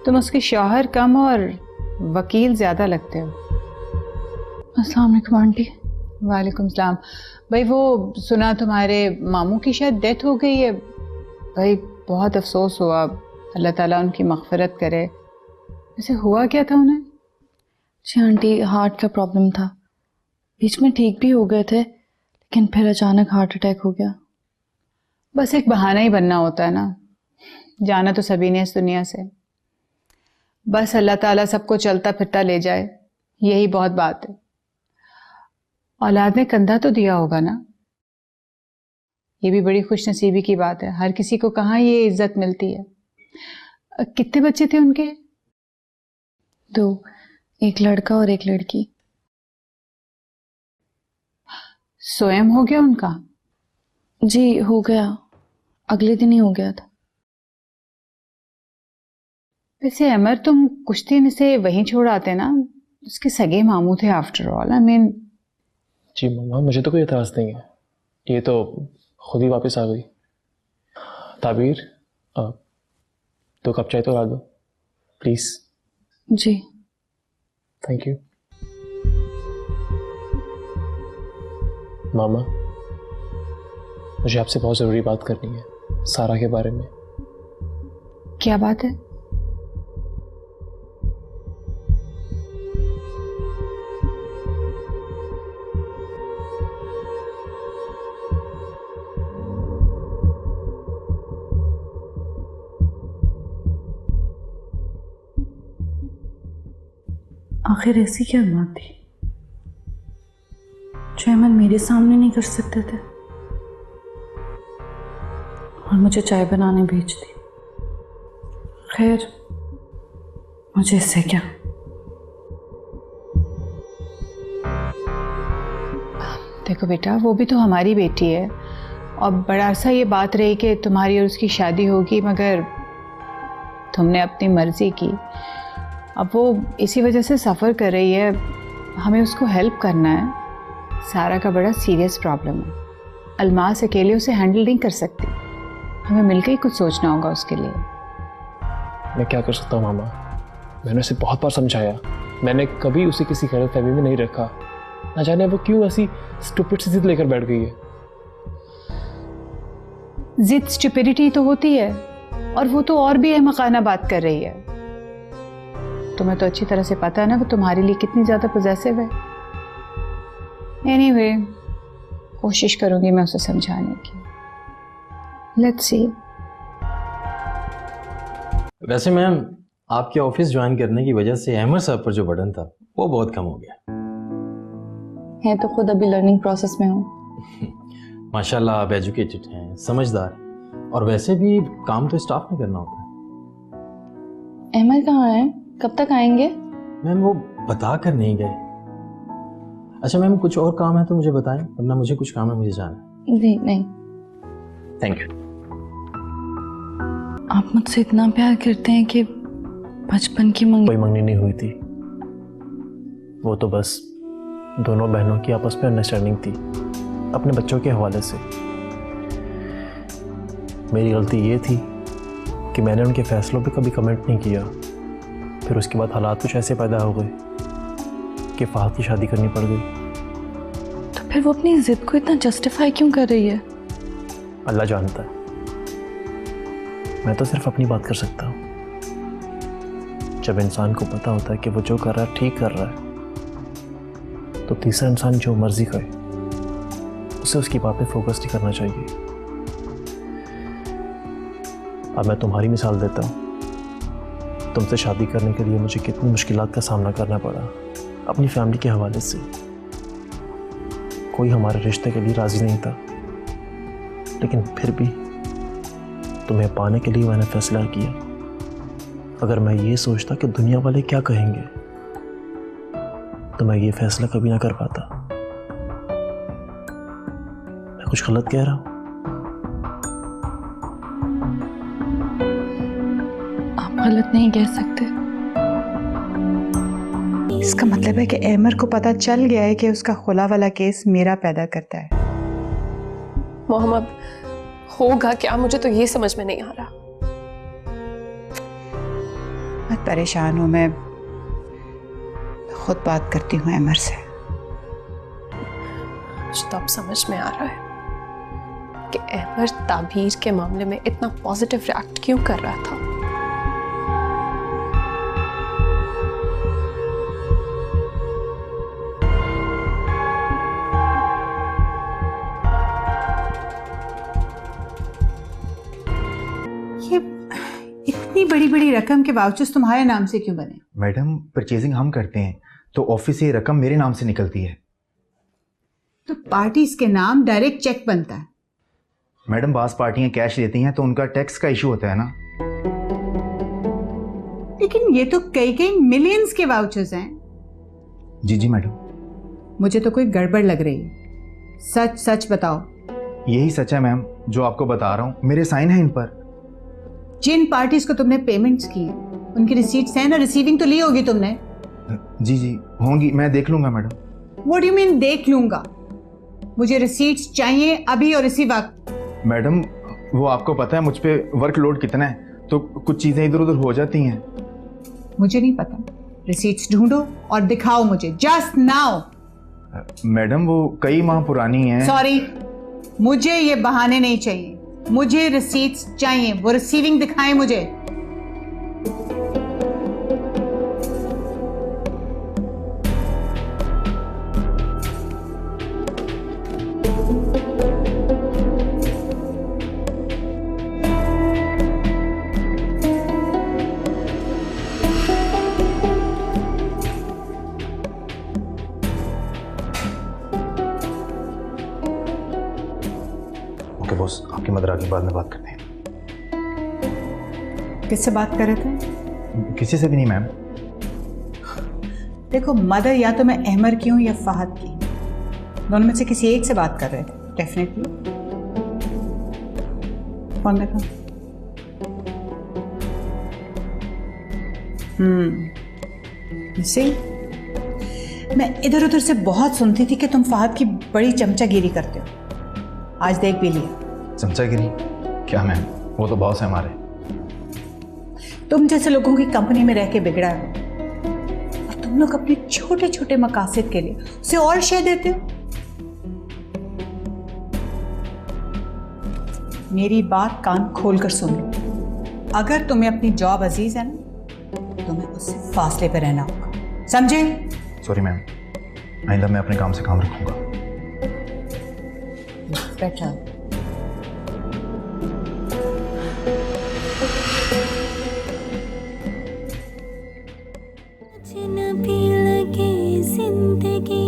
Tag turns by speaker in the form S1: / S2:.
S1: तुम उसके शौहर कम और वकील ज्यादा लगते हो।
S2: अस्सलाम वालेकुम आंटी।
S1: वालेकुम सलाम। भाई वो सुना तुम्हारे मामू की शायद डेथ हो गई है। भाई बहुत अफसोस हुआ, अल्लाह ताला उनकी मग़फ़िरत करे। वैसे हुआ क्या था उन्हें?
S2: जी आंटी, हार्ट का प्रॉब्लम था। बीच में ठीक भी हो गए थे, लेकिन फिर अचानक हार्ट अटैक हो गया।
S1: बस एक बहाना ही बनना होता है ना, जाना तो सभी ने इस दुनिया से। बस अल्लाह ताला सबको चलता फिरता ले जाए, यही बहुत बात है। औलाद ने कंधा तो दिया होगा ना, ये भी बड़ी खुश नसीबी की बात है। हर किसी को कहाँ ये इज्जत मिलती है। कितने बच्चे थे उनके?
S2: 2, एक लड़का और एक लड़की।
S1: स्वयं हो गया उनका?
S2: जी हो गया, अगले दिन ही हो गया था।
S1: वैसे अमर, तुम कुछ दिन इसे वहीं छोड़ आते ना, उसके सगे मामू थे आफ्टर ऑल। I mean.
S3: जी मम्मा, मुझे तो कोई एतराज़ नहीं है, ये तो खुद ही वापस आ गई। ताबीर, 2 कप चाय तो ला दो प्लीज़।
S2: जी
S3: थैंक यू। मामा, मुझे आपसे बहुत ज़रूरी बात करनी है, सारा के बारे में।
S1: क्या बात है?
S2: आखिर ऐसी क्या बात थी जो अहमद मेरे सामने नहीं कर सकते थे और मुझे चाय बनाने भेज दी। खैर, मुझे इससे क्या।
S1: देखो बेटा, वो भी तो हमारी बेटी है और बड़ा अरसा ये बात रही कि तुम्हारी और उसकी शादी होगी, मगर तुमने अपनी मर्जी की। अब वो इसी वजह से सफ़र कर रही है, हमें उसको हेल्प करना है। सारा का बड़ा सीरियस प्रॉब्लम है, अलमास अकेले उसे हैंडल नहीं कर सकती, हमें मिलकर ही कुछ सोचना होगा उसके लिए।
S3: मैं क्या कर सकता हूँ मामा, मैंने उसे बहुत बार समझाया, मैंने कभी उसे किसी गलतफहमी में नहीं रखा। ना जाने वो क्यों ऐसी स्टूपिड सी जिद लेकर बैठ गई है।
S1: जिद स्टुपिडिटी तो होती है, और वो तो और भी अहमकाना बात कर रही है। तुम्हें तो अच्छी तरह से पता है ना वो तुम्हारे लिए कितनी ज्यादा पॉसेसिव है। एनीवे, कोशिश करूंगी मैं उसे समझाने की। Let's see.
S4: वैसे मैम, आपके ऑफिस ज्वाइन करने की वजह से अहमद साहब पर जो बर्डन था वो बहुत कम हो गया
S2: है। तो खुद अभी लर्निंग प्रोसेस में हूँ।
S4: माशाल्लाह, आप एजुकेटेड हैं, समझदार हैं, और वैसे भी काम तो स्टाफ में करना होता है।
S2: अहमद कहाँ है? कब तक आएंगे?
S4: मैम वो बता कर नहीं गए। अच्छा मैम, कुछ और काम है तो मुझे बताएं, वरना मुझे कुछ काम है, मुझे जाना है।
S2: जी नहीं।
S4: Thank you.
S2: आप मुझसे इतना प्यार करते हैं कि बचपन की
S3: कोई मंगनी नहीं हुई थी, वो तो बस दोनों बहनों की आपस में अंडरस्टैंडिंग थी अपने बच्चों के हवाले से। मेरी गलती ये थी कि मैंने उनके फैसलों पे कभी कमेंट नहीं किया। फिर उसके बाद हालात कुछ ऐसे पैदा हो गए कि फाहद की शादी करनी पड़ गई।
S2: तो फिर वो अपनी जिद को इतना जस्टिफाई क्यों कर रही है?
S3: अल्लाह जानता है, मैं तो सिर्फ अपनी बात कर सकता हूँ। जब इंसान को पता होता है कि वो जो कर रहा है ठीक कर रहा है, तो तीसरा इंसान जो मर्जी करे उसे उसकी बात पे फोकस नहीं करना चाहिए। अब मैं तुम्हारी मिसाल देता हूँ। तुमसे शादी करने के लिए मुझे कितनी मुश्किलात का सामना करना पड़ा अपनी फैमिली के हवाले से। कोई हमारे रिश्ते के लिए राजी नहीं था, लेकिन फिर भी तुम्हें पाने के लिए मैंने फैसला किया। अगर मैं ये सोचता कि दुनिया वाले क्या कहेंगे, तो मैं ये फैसला कभी ना कर पाता। मैं कुछ गलत कह रहा हूँ?
S2: आप गलत नहीं कह सकते।
S1: इसका मतलब है कि अहमर को पता चल गया है कि उसका खुला वाला केस मेरा पैदा करता है।
S5: मोहम्मद, होगा क्या, मुझे तो ये समझ में नहीं आ रहा।
S1: मत परेशान हो, मैं खुद बात करती हूँ अमर से।
S5: मुझे तो अब समझ में आ रहा है कि अमर ताबीर के मामले में इतना पॉजिटिव रिएक्ट क्यों कर रहा था।
S1: ये इतनी बड़ी बड़ी रकम के वाउचर्स तुम्हारे नाम से क्यों बने?
S6: मैडम, परचेजिंग हम करते हैं तो ऑफिस से ये रकम मेरे नाम से निकलती है।
S1: तो पार्टीज के नाम डायरेक्ट चेक बनता है।
S6: मैडम, बास पार्टियां कैश लेती हैं तो उनका टैक्स का इशू होता है ना।
S1: लेकिन ये तो कई कई मिलियंस के वाउचर्स हैं।
S6: जी जी मैडम।
S1: मुझे तो कोई गड़बड़ लग रही है। सच सच बताओ।
S6: यही सच है मैम, जो आपको बता रहा हूँ, मेरे साइन है इन पर।
S1: जिन पार्टीज को तुमने पेमेंट्स की हैं, उनकी रिसीट्स हैं ना? रिसीविंग तो ली होगी तुमने।
S6: जी जी होंगी, मैं देख लूंगा madam.
S1: What do you mean देख लूंगा? मुझे रिसीट्स चाहिए अभी और इसी वक्त।
S6: मैडम, वो आपको पता है मुझ पे वर्कलोड कितना है, तो कुछ चीजें इधर उधर हो जाती हैं।
S1: मुझे नहीं पता। रिसीट्स ढूंढो और दिखाओ मुझे, जस्ट नाउ।
S6: मैडम, वो कई माह पुरानी है।
S1: सॉरी, मुझे ये बहाने नहीं चाहिए। मुझे रिसीट्स चाहिए, वो रिसीविंग दिखाएं मुझे।
S6: ओके बॉस, आपकी मदर आके बाद में बात करते हैं।
S1: किससे बात कर रहे थे?
S6: किसी से भी नहीं मैम।
S1: देखो, मदर या तो मैं अहमर की हूं या फहद की, दोनों में से किसी एक से बात कर रहे थे डेफिनेटली। फोन देखो। सी, मैं इधर उधर से बहुत सुनती थी कि तुम फहद की बड़ी चमचागिरी करते हो। आज देख भी लिया।
S6: चमचागिरी? क्या मैम, वो तो बॉस है हमारे।
S1: तुम जैसे लोगों की कंपनी में रह के बिगड़ा है और तुम लोग अपने छोटे छोटे मकासद के लिए उसे और शय देते हो। मेरी बात कान खोलकर सुन लो। अगर तुम्हें अपनी जॉब अजीज है ना, तुम्हें उससे फासले पे रहना होगा, समझे?
S6: सॉरी मैम, आइंदा मैं अपने काम से काम रखूंगा।
S1: बैठा।
S7: अजनबी लगे जिंदगी